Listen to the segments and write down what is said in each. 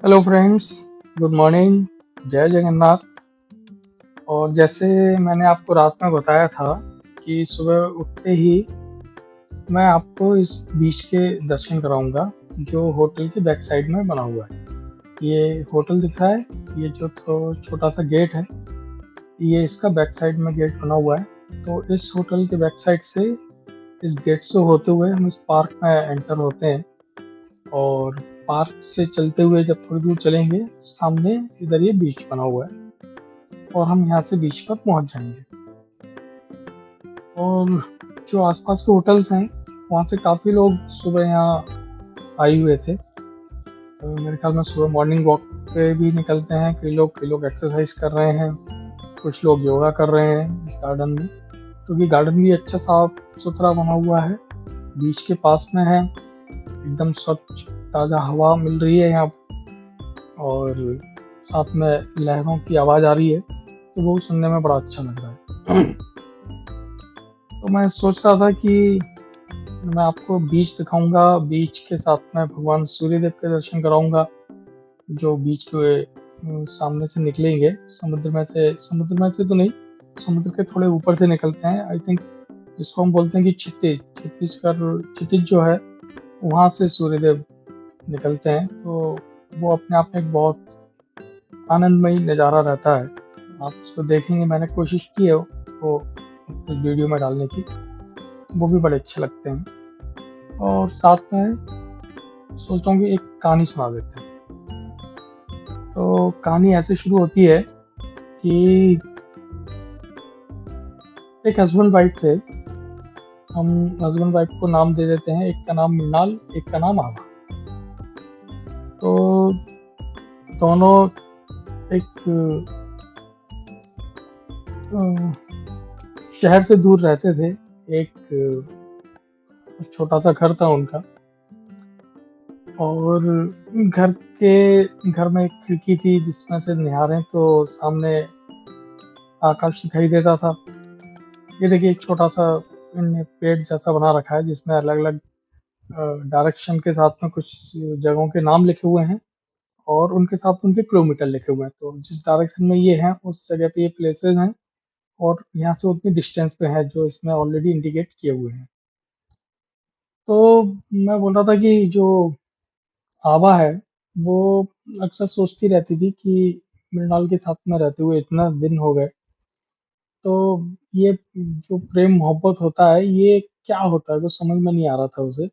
Hello friends, good morning. जय जगन्नाथ। और जैसे मैंने आपको रात में बताया था कि सुबह उठते ही मैं आपको इस बीच के दर्शन कराऊंगा जो होटल के बैक साइड में बना हुआ है। ये होटल दिख रहा है, ये जो छोटा सा गेट है, ये इसका बैक साइड में गेट बना हुआ है। तो इस होटल के बैक साइड से इस गेट से होते हुए हम इस पार्क में एंटर होते हैं। और पार्क से चलते हुए जब थोड़ी दूर चलेंगे, सामने इधर ये बीच बना हुआ है और हम यहाँ से बीच पर पहुँच जाएंगे। और जो आसपास के होटल्स हैं, वहाँ से काफ़ी लोग सुबह यहाँ आए हुए थे। तो मेरे ख्याल में सुबह मॉर्निंग वॉक पे भी निकलते हैं। कई लोग एक्सरसाइज कर रहे हैं, कुछ लोग योगा कर रहे हैं इस गार्डन में, क्योंकि गार्डन भी अच्छा साफ सुथरा बना हुआ है, बीच के पास में है, एकदम स्वच्छ ताज़ा हवा मिल रही है यहाँ। और साथ में लहरों की आवाज़ आ रही है, तो वो सुनने में बड़ा अच्छा लग रहा है। तो मैं सोच रहा था कि मैं आपको बीच दिखाऊंगा, बीच के साथ में भगवान सूर्यदेव के दर्शन कराऊंगा जो बीच के सामने से निकलेंगे। समुद्र में से तो नहीं, समुद्र के थोड़े ऊपर से निकलते हैं, आई थिंक, जिसको हम बोलते हैं कि क्षितिज जो है, वहाँ से सूर्यदेव निकलते हैं। तो वो अपने आप में एक बहुत आनंदमयी नज़ारा रहता है। आप उसको देखेंगे, मैंने कोशिश की है वो इस वीडियो में डालने की, वो भी बड़े अच्छे लगते हैं। और साथ में सोच रहा हूँ कि एक कहानी सुना देते हैं। तो कहानी ऐसे शुरू होती है कि एक हस्बैंड वाइफ थे। हम हस्बैंड वाइफ को नाम दे देते हैं, एक का नाम मृणाल, एक का नाम आभा। तो दोनों एक शहर से दूर रहते थे। एक छोटा सा घर था उनका, और घर में एक खिड़की थी जिसमें से निहारें तो सामने आकाश दिखाई देता था। ये देखिए, एक छोटा सा इनने पेड़ जैसा बना रखा है जिसमें अलग अलग डायरेक्शन के साथ में कुछ जगहों के नाम लिखे हुए हैं और उनके साथ उनके किलोमीटर लिखे हुए हैं। तो जिस डायरेक्शन में ये हैं उस जगह पे ये प्लेसेस हैं, और यहाँ से उतनी डिस्टेंस पे है जो इसमें ऑलरेडी इंडिकेट किए हुए हैं। तो मैं बोल रहा था कि जो आभा है, वो अक्सर सोचती रहती थी कि मृणाल के साथ में रहते हुए इतना दिन हो गए, तो ये जो प्रेम मोहब्बत होता है ये क्या होता है, कुछ समझ में नहीं आ रहा था उसे,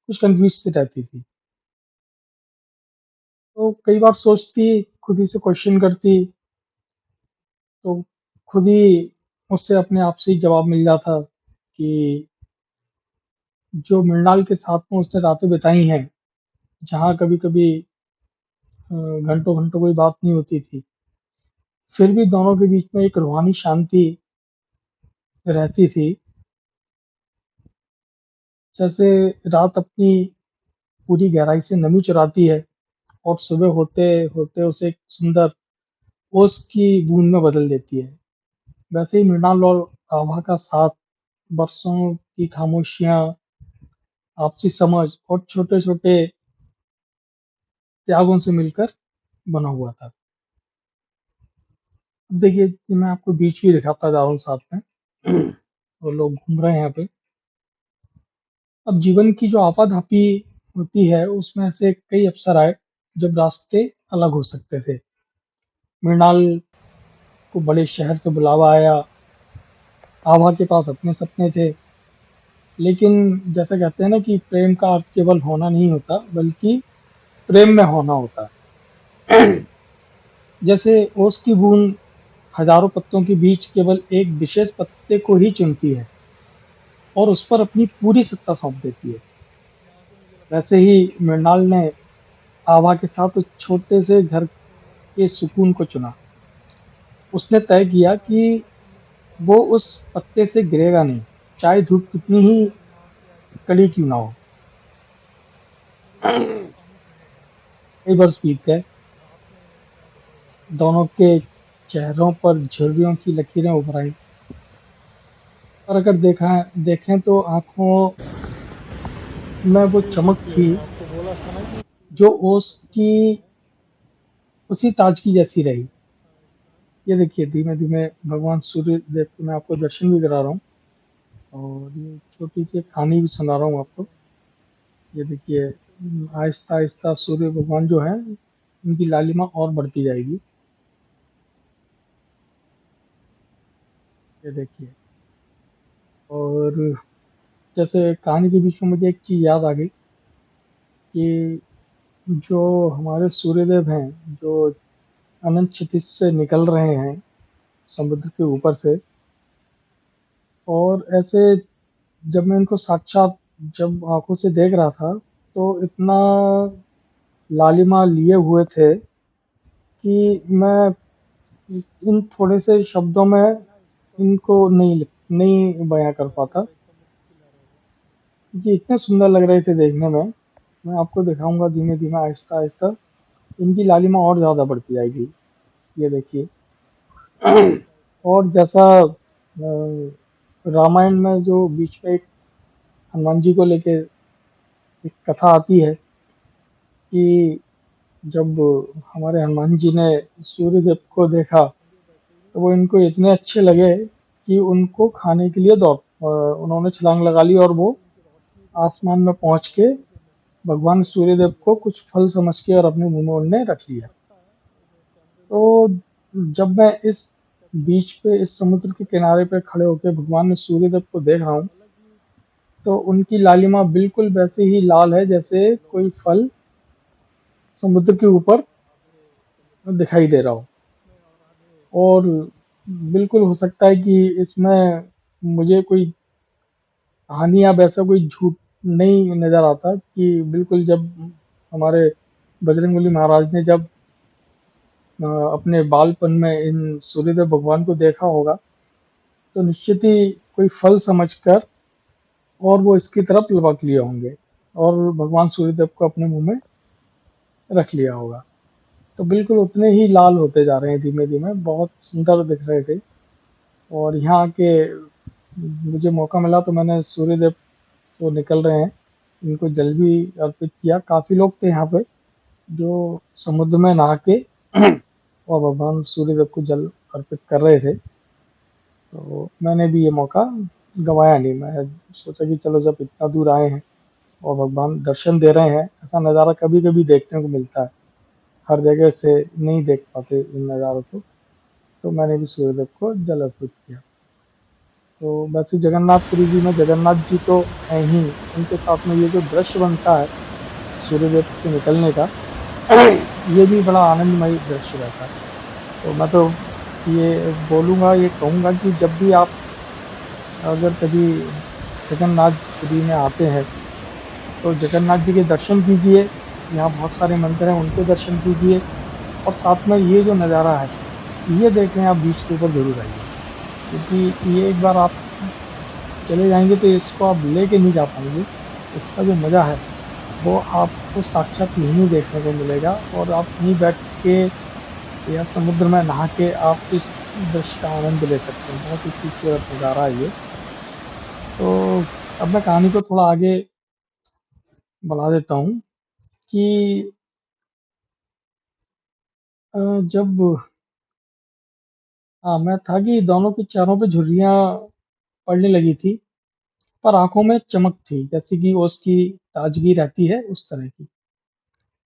कुछ कंफ्यूज सी रहती थी। तो कई बार सोचती, खुद ही से क्वेश्चन करती, तो खुद ही मुझसे अपने आप से ही जवाब मिल जाता कि जो मृणाल के साथ में उसने रातें बिताई हैं, जहाँ कभी कभी घंटों घंटों कोई बात नहीं होती थी, फिर भी दोनों के बीच में एक रूहानी शांति रहती थी। जैसे रात अपनी पूरी गहराई से नमी चुराती है और सुबह होते होते उसे एक सुंदर ओस की बूंद में बदल देती है, वैसे ही मृणाल और आभा का साथ बरसों की खामोशियां, आपसी समझ और छोटे छोटे त्यागों से मिलकर बना हुआ था। अब देखिए, मैं आपको बीच भी दिखाता जा रहा हूँ साथ में, और लोग घूम रहे हैं यहाँ पे। अब जीवन की जो आपाधापी होती है उसमें से कई अवसर आए जब रास्ते अलग हो सकते थे। मृणाल को बड़े शहर से बुलावा आया, आभा के पास अपने सपने थे। लेकिन जैसे कहते हैं ना कि प्रेम का अर्थ केवल होना नहीं होता, बल्कि प्रेम में होना होता है। जैसे ओस की बूंद हजारों पत्तों के बीच केवल एक विशेष पत्ते को ही चुनती है और उस पर अपनी पूरी सत्ता सौंप देती है, वैसे ही मृणाल ने आभा के साथ उस छोटे से घर के सुकून को चुना। उसने तय किया कि वो उस पत्ते से गिरेगा नहीं, चाहे धूप कितनी ही कड़ी क्यों ना हो। कई वर्ष बीत गए, दोनों के चेहरों पर झुर्रियों की लकीरें उभर आईं, और अगर देखें तो आंखों में वो चमक थी जो ओस की उसी ताजगी जैसी रही। ये देखिए धीमे धीमे भगवान सूर्य देव के मैं आपको दर्शन भी करा रहा हूँ, और ये छोटी सी एक कहानी भी सुना रहा हूँ आपको। ये देखिए आहिस्ता आहिस्ता सूर्य भगवान जो है उनकी लालिमा और बढ़ती जाएगी। ये देखिए, और जैसे कहानी के बीच में मुझे एक चीज याद आ गई कि जो हमारे सूर्यदेव हैं, जो अनंत क्षितिज से निकल रहे हैं समुद्र के ऊपर से, और ऐसे जब मैं इनको साक्षात जब आंखों से देख रहा था, तो इतना लालिमा लिए हुए थे कि मैं इन थोड़े से शब्दों में इनको नहीं बयां कर पाता, क्योंकि इतने सुंदर लग रहे थे देखने में। मैं आपको दिखाऊंगा धीमे धीमे आहिस्ता आहिस्ता इनकी लालिमा और ज़्यादा बढ़ती जाएगी। ये देखिए, और जैसा रामायण में जो बीच में एक हनुमान जी को लेके एक कथा आती है कि जब हमारे हनुमान जी ने सूर्यदेव को देखा, तो वो इनको इतने अच्छे लगे कि उनको खाने के लिए उन्होंने छलांग लगा ली, और वो आसमान में पहुंच के भगवान सूर्यदेव को कुछ फल समझ के और अपने मुंह में उनने रख लिया। तो जब मैं इस बीच पे इस समुद्र के किनारे पे खड़े होकर भगवान सूर्यदेव को देख रहा हूँ, तो उनकी लालिमा बिल्कुल वैसे ही लाल है जैसे कोई फल समुद्र के ऊपर दिखाई दे रहा हो। और बिल्कुल हो सकता है कि इसमें मुझे कोई कहानी या वैसा कोई झूठ नहीं नजर आता, कि बिल्कुल जब हमारे बजरंगबली महाराज ने जब अपने बालपन में इन सूर्यदेव भगवान को देखा होगा, तो निश्चित ही कोई फल समझकर और वो इसकी तरफ लपक लिए होंगे और भगवान सूर्यदेव को अपने मुंह में रख लिया होगा। तो बिल्कुल उतने ही लाल होते जा रहे हैं धीमे धीमे, बहुत सुंदर दिख रहे थे। और यहाँ के मुझे मौका मिला तो मैंने सूर्यदेव जो निकल रहे हैं इनको जल भी अर्पित किया। काफी लोग थे यहाँ पे जो समुद्र में नहा के और भगवान सूर्यदेव को जल अर्पित कर रहे थे। तो मैंने भी ये मौका गंवाया नहीं। मैं सोचा कि चलो जब इतना दूर आए हैं और भगवान दर्शन दे रहे हैं, ऐसा नज़ारा कभी कभी देखने को मिलता है, हर जगह से नहीं देख पाते इन नज़ारों को। तो मैंने भी सूर्यदेव को जल अर्पित किया। तो वैसे जगन्नाथपुरी जी में जगन्नाथ जी तो हैं ही, उनके साथ में ये जो दृश्य बनता है सूर्यदेव के निकलने का, ये भी बड़ा आनंदमय दृश्य रहता है। तो मैं तो ये बोलूँगा, ये कहूँगा कि जब भी आप अगर कभी जगन्नाथपुरी में आते हैं तो जगन्नाथ जी के दर्शन कीजिए। यहाँ बहुत सारे मंदिर हैं, उनके दर्शन कीजिए, और साथ में ये जो नज़ारा है ये देखने आप बीच के ऊपर ज़रूर आइए, क्योंकि ये एक बार आप चले जाएंगे तो इसको आप लेके नहीं जा पाएंगे। इसका जो मज़ा है वो आपको साक्षात यहीं देखने को मिलेगा, और आप यहीं बैठ के या समुद्र में नहा के आप इस दृश्य का आनंद ले सकते हैं। बहुत ही खूबसूरत नज़ारा है ये। तो अब मैं कहानी को थोड़ा आगे बढ़ा देता हूँ कि जब मैं था कि दोनों के चेहरों पे झुर्रियाँ पड़ने लगी थी, पर आंखों में चमक थी, जैसे कि वो उसकी ताजगी रहती है उस तरह की।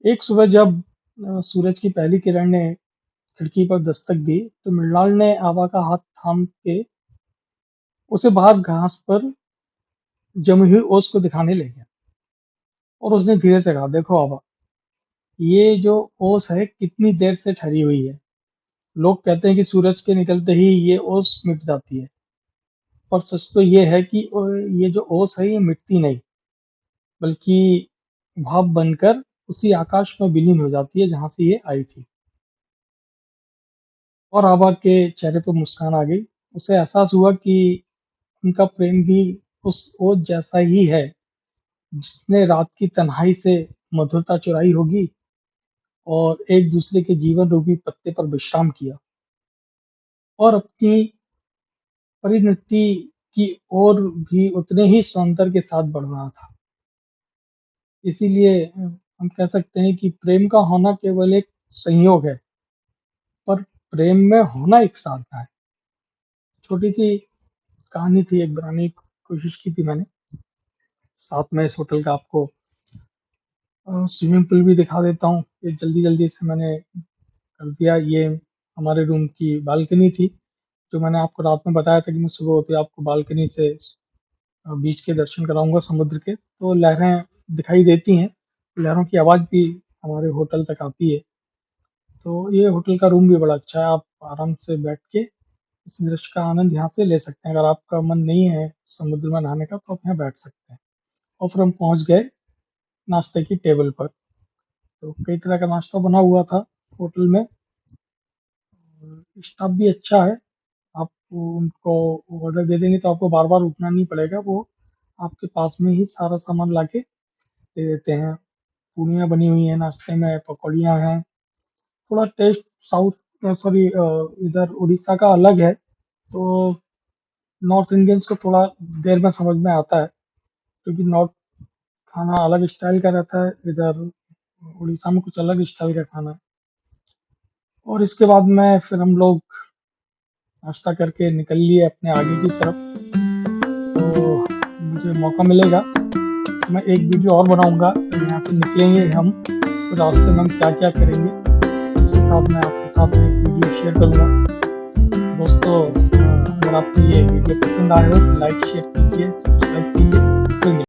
एक सुबह जब सूरज की पहली किरण ने खिड़की पर दस्तक दी, तो मृणाल ने आभा का हाथ थाम के उसे बाहर घास पर जमी हुई ओस को दिखाने ले गया। और उसने धीरे से कहा, देखो आभा, ये जो ओस है कितनी देर से ठहरी हुई है। लोग कहते हैं कि सूरज के निकलते ही ये ओस मिट जाती है, पर सच तो ये है कि ये जो ओस है ये मिटती नहीं, बल्कि भाप बनकर उसी आकाश में विलीन हो जाती है जहां से ये आई थी। और आभा के चेहरे पर मुस्कान आ गई। उसे एहसास हुआ कि उनका प्रेम भी उस ओस जैसा ही है जिसने रात की तन्हाई से मधुरता चुराई होगी और एक दूसरे के जीवन रूपी पत्ते पर विश्राम किया, और अपनी परिणति की ओर भी उतने ही सौंदर्य के साथ बढ़ रहा था। इसीलिए हम कह सकते हैं कि प्रेम का होना केवल एक संयोग है, प्रेम में होना एक साधना है। छोटी सी कहानी थी, एक बनाने की कोशिश की थी मैंने। साथ में इस होटल का आपको स्विमिंग पूल भी दिखा देता हूँ। ये जल्दी-जल्दी से मैंने कर दिया। ये हमारे रूम की बालकनी थी, जो मैंने आपको रात में बताया था कि मैं सुबह होते ही आपको बालकनी से बीच के दर्शन कराऊँगा समुद्र के। तो लहरें दिखाई देती हैं, लहरों की आवाज़ भी हमारे होटल तक आती है। तो ये होटल का रूम भी बड़ा अच्छा है, आप आराम से बैठ के इस दृश्य का आनंद यहाँ से ले सकते हैं। अगर आपका मन नहीं है समुद्र में नहाने का, तो आप यहाँ बैठ सकते हैं। और फिर हम पहुँच गए नाश्ते की टेबल पर। तो कई तरह का नाश्ता बना हुआ था होटल में। स्टाफ भी अच्छा है। आप उनको ऑर्डर दे देंगे तो आपको बार-बार रुकना नहीं पड़ेगा। वो आपके पास में ही सारा सामान लाके दे देते हैं। पूड़ियाँ बनी हुई हैं नाश्ते में, पकौड़ियाँ हैं। थोड़ा टेस्ट साउथ सॉरी इधर उड़ीसा का अलग है। तो नॉर्थ इंडियंस को थोड़ा देर में समझ में आता है, क्योंकि नॉर्थ खाना अलग स्टाइल का रहता है, इधर उड़ीसा में कुछ अलग स्टाइल का खाना है। और इसके बाद में फिर हम लोग नाश्ता करके निकल लिए अपने आगे की तरफ। तो मुझे मौका मिलेगा तो मैं एक वीडियो और बनाऊंगा। तो यहाँ से निकलेंगे हम, तो रास्ते में हम क्या क्या करेंगे उसके साथ मैं आपके साथ में एक वीडियो शेयर करूँगा। दोस्तों, अगर आपको ये वीडियो पसंद आए हो तो लाइक शेयर कीजिए, सब्सक्राइब कीजिए।